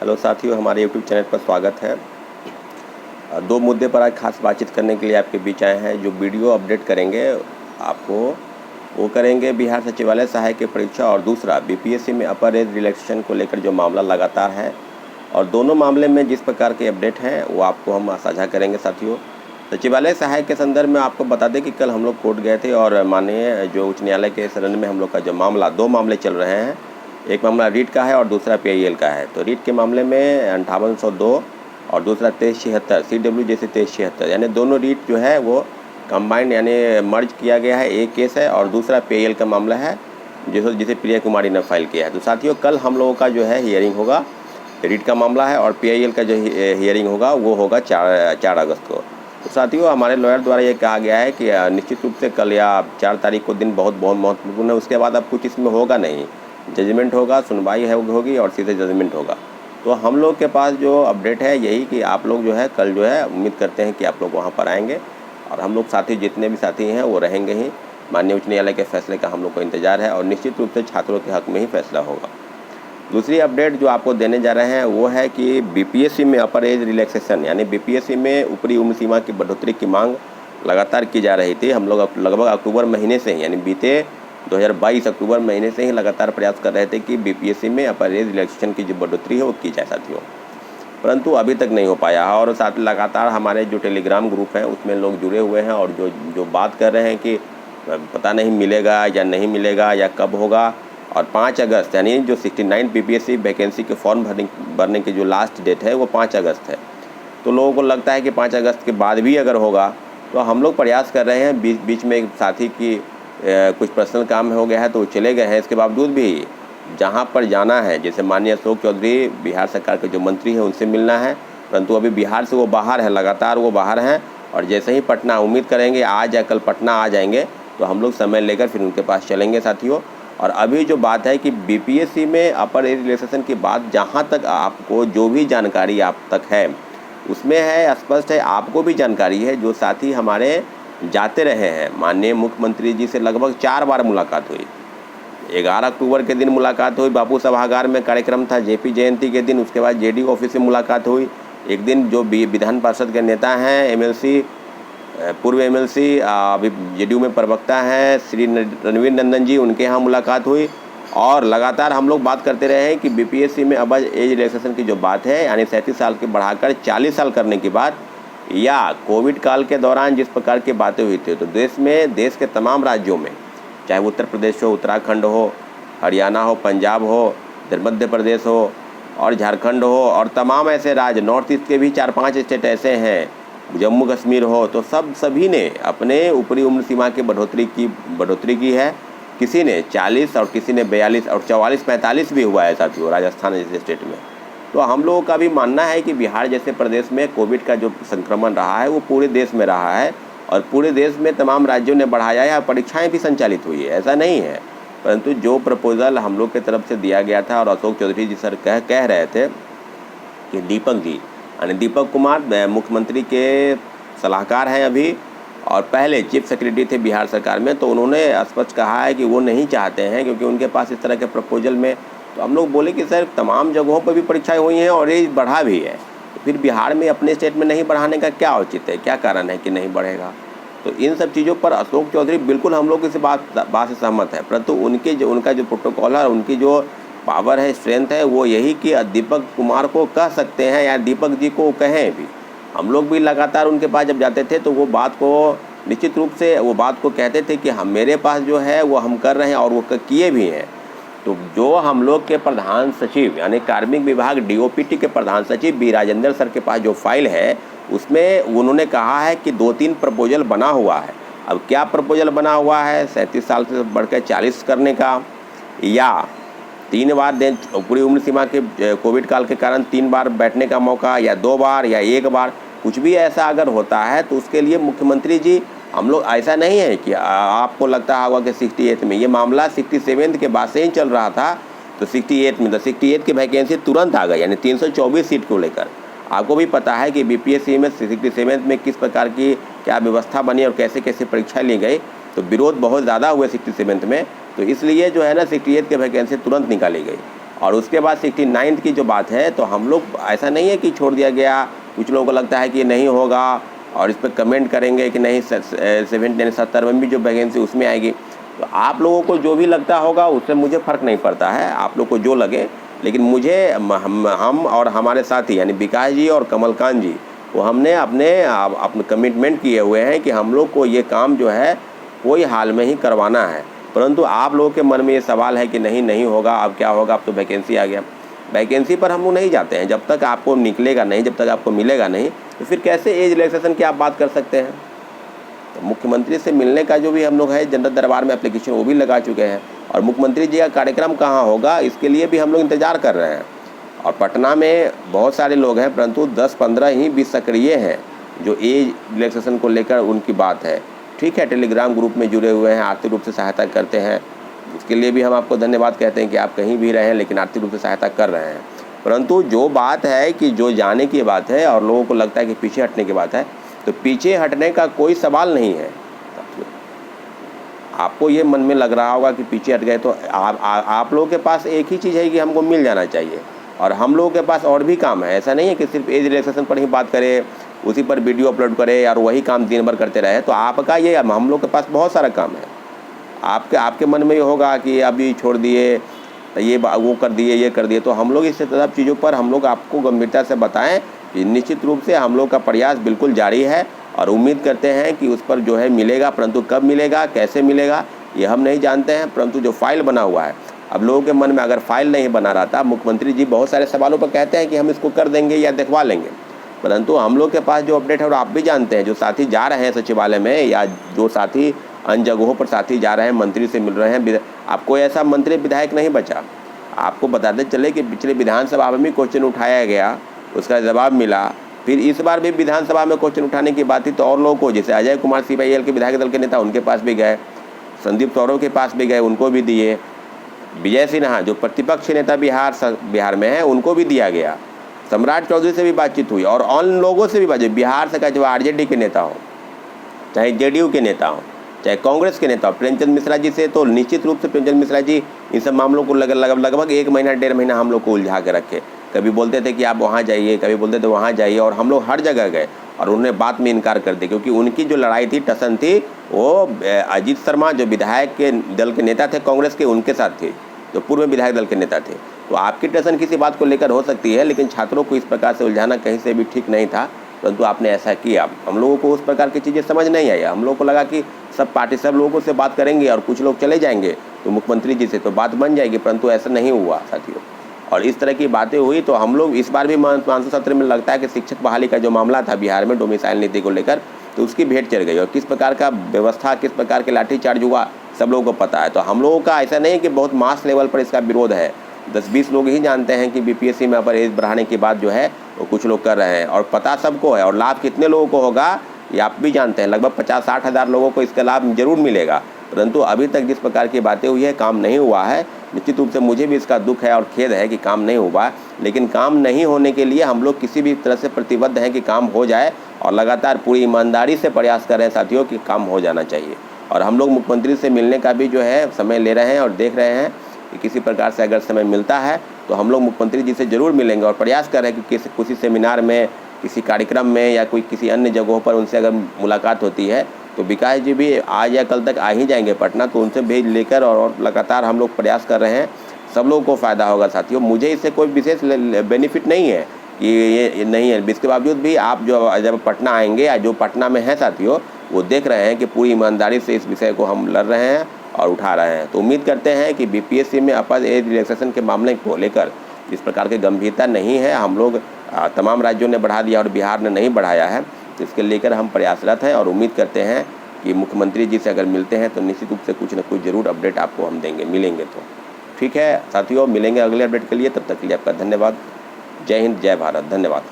Hello साथियों, हमारे YouTube channel पर स्वागत है। दो मुद्दे पर आज खास बातचीत करने के लिए आपके बीच आए हैं। जो वीडियो अपडेट करेंगे आपको वो करेंगे बिहार सचिवालय सहायक की परीक्षा, और दूसरा बीपीएससी में अपर एज रिलैक्सेशन को लेकर जो मामला लगातार है, और दोनों मामले में जिस प्रकार के अपडेट हैं वो आपको हम साझा करेंगे। साथियों, सचिवालय सहायक के संदर्भ में आपको बता दें कि कल हम लोग कोर्ट गए थे और माननीय जो उच्च न्यायालय के शरण में हम लोग का जो मामला, दो मामले चल रहे हैं। एक मामला रीट का है और दूसरा पीआईएल का है। तो रीट के मामले में 5802 और दूसरा 2376 CW जैसे 2376, यानी दोनों रीट जो है वो कंबाइंड यानी मर्ज किया गया है, एक केस है। और दूसरा पीआईएल का मामला है जिसे प्रिया कुमारी ने फाइल किया है। तो साथियों, कल हम लोगों का जो है हियरिंग होगा, रीट का मामला है, और पीआईएल का जो हियरिंग होगा वो होगा 4 अगस्त को। तो साथियों, हमारे लॉयर द्वारा ये कहा गया है कि निश्चित रूप से कल या 4 तारीख को दिन बहुत महत्वपूर्ण है। उसके बाद अब कुछ इसमें होगा नहीं, जजमेंट होगा, सुनवाई होगी और सीधे जजमेंट होगा। तो हम लोग के पास जो अपडेट है यही कि आप लोग जो है कल जो है उम्मीद करते हैं कि आप लोग वहाँ पर आएंगे, और हम लोग साथी जितने भी साथी हैं वो रहेंगे ही। माननीय उच्च न्यायालय के फैसले का हम लोग को इंतजार है, और निश्चित रूप से छात्रों के हक में ही फैसला होगा। दूसरी अपडेट जो आपको देने जा रहे हैं वो है कि बीपीएससी में अपर एज रिलैक्सेशन, यानी बीपीएससी में ऊपरी उम्र सीमा की बढ़ोतरी की मांग लगातार की जा रही थी। हम लोग लगभग अक्टूबर महीने से ही, यानी बीते 2022 अक्टूबर महीने से ही लगातार प्रयास कर रहे थे कि बीपीएससी में अपर एज रिलैक्सेशन की जो बढ़ोतरी है वो की जाए साथियों, परंतु अभी तक नहीं हो पाया है। और साथ लगातार हमारे जो टेलीग्राम ग्रुप हैं उसमें लोग जुड़े हुए हैं, और जो बात कर रहे हैं कि पता नहीं मिलेगा या नहीं मिलेगा या कब होगा। और 5 अगस्त यानी जो 69 बीपीएससी वैकेंसी के फॉर्म भरने की जो लास्ट डेट है वो 5 अगस्त है। तो लोगों को लगता है कि 5 अगस्त के बाद भी अगर होगा, तो हम लोग प्रयास कर रहे हैं। बीच में एक साथी की कुछ पर्सनल काम हो गया है तो वो चले गए हैं। इसके बावजूद भी जहाँ पर जाना है, जैसे माननीय अशोक चौधरी बिहार सरकार के जो मंत्री हैं उनसे मिलना है, परंतु अभी बिहार से वो बाहर है, लगातार वो बाहर हैं। और जैसे ही पटना, उम्मीद करेंगे आज या कल पटना आ जाएंगे, तो हम लोग समय लेकर फिर उनके पास चलेंगे साथियों। और अभी जो बात है कि बीपीएससी में अपर एज रिलैक्सेशन की बात, जहाँ तक आपको जो भी जानकारी आप तक है उसमें है, स्पष्ट है, आपको भी जानकारी है, जो साथी हमारे जाते रहे हैं। माननीय मुख्यमंत्री जी से लगभग 4 बार मुलाकात हुई। 11 अक्टूबर के दिन मुलाकात हुई, बापू सभागार में कार्यक्रम था, जेपी जयंती के दिन। उसके बाद जेडी ऑफिस से मुलाकात हुई। एक दिन जो विधान परिषद के नेता हैं, एमएलसी, पूर्व एमएलसी, अभी जेडीयू में प्रवक्ता हैं श्री रणवीर नंदन जी, उनके यहाँ मुलाकात हुई। और लगातार हम लोग बात करते रहे हैं कि बीपीएससी में अब एज रिलैक्सेशन की जो बात है, यानी 37 साल के बढ़ाकर 40 साल करने की बात, या कोविड काल के दौरान जिस प्रकार की बातें हुई थी, तो देश के तमाम राज्यों में, चाहे उत्तर प्रदेश हो, उत्तराखंड हो, हरियाणा हो, पंजाब हो, मध्य प्रदेश हो और झारखंड हो, और तमाम ऐसे राज्य, नॉर्थ ईस्ट के भी 4-5 स्टेट ऐसे हैं, जम्मू कश्मीर हो, तो सभी ने अपने ऊपरी उम्र सीमा की बढ़ोतरी की है। किसी ने 40 और किसी ने 42 और 44-45 भी हुआ है साथियों, राजस्थान जैसे स्टेट में। तो हम लोगों का भी मानना है कि बिहार जैसे प्रदेश में कोविड का जो संक्रमण रहा है वो पूरे देश में रहा है, और पूरे देश में तमाम राज्यों ने बढ़ाया है, परीक्षाएं भी संचालित हुई है, ऐसा नहीं है। परंतु जो प्रपोजल हम लोग की तरफ से दिया गया था, और अशोक चौधरी जी सर कह रहे थे कि दीपक जी, यानी दीपक कुमार मुख्यमंत्री के सलाहकार हैं अभी, और पहले चीफ सेक्रेटरी थे बिहार सरकार में, तो उन्होंने स्पष्ट कहा है कि वो नहीं चाहते हैं, क्योंकि उनके पास इस तरह के प्रपोजल में। तो हम लोग बोले कि सर, तमाम जगहों पर भी परीक्षाएं हुई हैं और ये बढ़ा भी है, तो फिर बिहार में अपने स्टेट में नहीं बढ़ाने का क्या औचित्य है, क्या कारण है कि नहीं बढ़ेगा। तो इन सब चीज़ों पर अशोक चौधरी बिल्कुल हम लोग इस बात से सहमत है, परंतु उनका जो प्रोटोकॉल है, उनकी जो पावर है, स्ट्रेंथ है, वो यही कि दीपक कुमार को कह सकते हैं या दीपक जी को कहें भी। हम लोग भी लगातार उनके पास जब जाते थे तो वो बात को निश्चित रूप से वो बात को कहते थे कि हम, मेरे पास जो है वो हम कर रहे हैं, और वो किए भी हैं। तो जो हम लोग के प्रधान सचिव, यानी कार्मिक विभाग डीओपीटी के प्रधान सचिव बी राजेंद्र सर के पास जो फाइल है, उसमें उन्होंने कहा है कि 2-3 प्रपोजल बना हुआ है। अब क्या प्रपोजल बना हुआ है, 37 साल से बढ़कर 40 करने का, या 3 बार पूरी उम्र सीमा के कोविड काल के कारण 3 बार बैठने का मौका, या 2 बार या 1 बार, कुछ भी ऐसा अगर होता है तो उसके लिए मुख्यमंत्री जी, हम लोग, ऐसा नहीं है कि आपको लगता होगा कि 68 में, ये मामला 67 के बाद से ही चल रहा था। तो 68 में, तो 68 की वैकेंसी तुरंत आ गई, यानी 324 सीट को लेकर। आपको भी पता है कि बीपीएससी में 67 में किस प्रकार की क्या व्यवस्था बनी और कैसे कैसे परीक्षा ली गई, तो विरोध बहुत ज़्यादा हुए 67 में। तो इसलिए जो है ना 68 की वैकेंसी तुरंत निकाली गई। और उसके बाद 69th की जो बात है, तो हम लोग ऐसा नहीं है कि छोड़ दिया गया। कुछ लोगों को लगता है कि नहीं होगा और इस पर कमेंट करेंगे कि नहीं 70 में भी जो वैकेंसी उसमें आएगी। तो आप लोगों को जो भी लगता होगा उससे मुझे फ़र्क नहीं पड़ता है, आप लोग को जो लगे। लेकिन मुझे हम और हमारे साथी यानी विकास जी और कमलकांत जी, वो हमने अपने कमिटमेंट किए हुए हैं कि हम लोग को ये काम जो है कोई हाल में ही करवाना है। परंतु आप लोगों के मन में ये सवाल है कि नहीं होगा, अब क्या होगा, अब तो वैकेंसी आ गया। वैकेंसी पर हम लोग नहीं जाते हैं जब तक आपको निकलेगा नहीं, जब तक आपको मिलेगा नहीं, तो फिर कैसे एज रिलैक्सेशन की आप बात कर सकते हैं। तो मुख्यमंत्री से मिलने का जो भी हम लोग है जनता दरबार में एप्लीकेशन वो भी लगा चुके हैं, और मुख्यमंत्री जी का कार्यक्रम कहाँ होगा इसके लिए भी हम लोग इंतज़ार कर रहे हैं। और पटना में बहुत सारे लोग हैं, परंतु 10-15 ही भी सक्रिय हैं जो एज रिलैक्सेशन को लेकर उनकी बात है। ठीक है, टेलीग्राम ग्रुप में जुड़े हुए हैं, आर्थिक रूप से सहायता करते हैं, उसके लिए भी हम आपको धन्यवाद कहते हैं कि आप कहीं भी रहें लेकिन आर्थिक रूप से सहायता कर रहे हैं। परंतु जो बात है कि जो जाने की बात है और लोगों को लगता है कि पीछे हटने की बात है, तो पीछे हटने का कोई सवाल नहीं है। आपको ये मन में लग रहा होगा कि पीछे हट गए, तो आप लोगों के पास एक ही चीज़ है कि हमको मिल जाना चाहिए, और हम लोगों के पास और भी काम है। ऐसा नहीं है कि सिर्फ एज रिलैक्सेशन पर ही बात करें, उसी पर वीडियो अपलोड करें और वही काम दिन भर करते रहे। तो आपका ये, हम लोग के पास बहुत सारा काम है। आपके मन में ये होगा कि अभी छोड़ दिए, ये वो कर दिए, ये कर दिए, तो हम लोग इस सब चीज़ों पर हम लोग आपको गंभीरता से बताएं कि निश्चित रूप से हम लोग का प्रयास बिल्कुल जारी है, और उम्मीद करते हैं कि उस पर जो है मिलेगा। परंतु कब मिलेगा, कैसे मिलेगा, ये हम नहीं जानते हैं। परंतु जो फाइल बना हुआ है, अब लोगों के मन में अगर फाइल नहीं बना रहा था, मुख्यमंत्री जी बहुत सारे सवालों पर कहते हैं कि हम इसको कर देंगे या दिखवा लेंगे, परंतु हम लोग के पास जो अपडेट है, और आप भी जानते हैं, जो साथी जा रहे हैं सचिवालय में, या जो साथी अन्य जगहों पर साथी जा रहे हैं, मंत्री से मिल रहे हैं, अब कोई ऐसा मंत्री विधायक नहीं बचा। आपको बताते चले कि पिछले विधानसभा में भी क्वेश्चन उठाया गया, उसका जवाब मिला। फिर इस बार भी विधानसभा में क्वेश्चन उठाने की बात थी, तो और लोगों को, जैसे अजय कुमार CPIL के विधायक दल के नेता, उनके पास भी गए, संदीप सौरव के पास भी गए, उनको भी दिए। विजय सिन्हा जो प्रतिपक्ष नेता बिहार में है, उनको भी दिया गया। सम्राट चौधरी से भी बातचीत हुई, और उन लोगों से भी बातचीत, बिहार से, चाहे RJD के नेता हो, चाहे JDU के नेता हो, चाहे कांग्रेस के नेता हो, प्रेमचंद मिश्रा जी से, तो निश्चित रूप से प्रेमचंद मिश्रा जी इन सब मामलों को लगभग 1 महीना 1.5 महीना हम लोग को उलझा के रखे। कभी बोलते थे कि आप वहाँ जाइए, कभी बोलते थे वहाँ जाइए, और हम लोग हर जगह गए और उन्होंने बात में इनकार कर दिया, क्योंकि उनकी जो लड़ाई थी, टसन थी, वो अजीत शर्मा जो विधायक के दल के नेता थे कांग्रेस के, उनके साथ थी, जो पूर्व विधायक दल के नेता थे। तो आपकी टसन किसी बात को लेकर हो सकती है, लेकिन छात्रों को इस प्रकार से उलझाना कहीं से भी ठीक नहीं था, परंतु आपने ऐसा किया। हम लोगों को उस प्रकार की चीज़ें समझ नहीं आई। हम लोगों को लगा कि सब लोगों से बात करेंगे और कुछ लोग चले जाएंगे तो मुख्यमंत्री जी से तो बात बन जाएगी, परंतु ऐसा नहीं हुआ साथियों। और इस तरह की बातें हुई, तो हम लोग इस बार भी मानसून सत्र में लगता है कि शिक्षक बहाली का जो मामला था बिहार में डोमिसाइल नीति को लेकर, तो उसकी भेंट चढ़ गई, और किस प्रकार का व्यवस्था, किस प्रकार के लाठीचार्ज हुआ, सब लोगों को पता है। तो हम लोगों का ऐसा नहीं है कि बहुत मास लेवल पर इसका विरोध है, 10-20 लोग ही जानते हैं कि BPSC में पर एज बढ़ाने की बात जो है वो कुछ लोग कर रहे हैं, और पता सबको है। और लाभ कितने लोगों को होगा ये आप भी जानते हैं, लगभग 50-60 हज़ार लोगों को इसका लाभ जरूर मिलेगा, परंतु अभी तक जिस प्रकार की बातें हुई है, काम नहीं हुआ है। निश्चित रूप से मुझे भी इसका दुख है और खेद है कि काम नहीं हुआ, लेकिन काम नहीं होने के लिए हम लोग किसी भी तरह से प्रतिबद्ध हैं कि काम हो जाए, और लगातार पूरी ईमानदारी से प्रयास कर रहे हैं साथियों कि काम हो जाना चाहिए। और हम लोग मुख्यमंत्री से मिलने का भी जो है समय ले रहे हैं, और देख रहे हैं कि किसी प्रकार से अगर समय मिलता है तो हम लोग मुख्यमंत्री जी से ज़रूर मिलेंगे, और प्रयास कर रहे हैं कि किसी सेमिनार में, किसी कार्यक्रम में, या कोई किसी अन्य जगहों पर उनसे अगर मुलाकात होती है तो विकास जी भी आज या कल तक आ ही जाएंगे पटना, तो उनसे भेज लेकर, और लगातार हम लोग प्रयास कर रहे हैं। सब लोगों को फ़ायदा होगा साथियों। मुझे इससे कोई विशेष बेनिफिट नहीं है कि ये नहीं है, इसके बावजूद भी आप जो जब पटना आएंगे, या जो पटना में हैं साथियों, वो देख रहे हैं कि पूरी ईमानदारी से इस विषय को हम लड़ रहे हैं और उठा रहे हैं। तो उम्मीद करते हैं कि BPSC में अपर एज रिलैक्सेशन के मामले को लेकर इस प्रकार की गंभीरता नहीं है। हम लोग तमाम राज्यों ने बढ़ा दिया और बिहार ने नहीं बढ़ाया है, तो इसके लेकर हम प्रयासरत हैं, और उम्मीद करते हैं कि मुख्यमंत्री जी से अगर मिलते हैं तो निश्चित रूप से कुछ न कुछ ज़रूर अपडेट आपको हम मिलेंगे। तो ठीक है साथियों, मिलेंगे अगले अपडेट के लिए, तब तक के लिए आपका धन्यवाद। जय हिंद, जय भारत, धन्यवाद।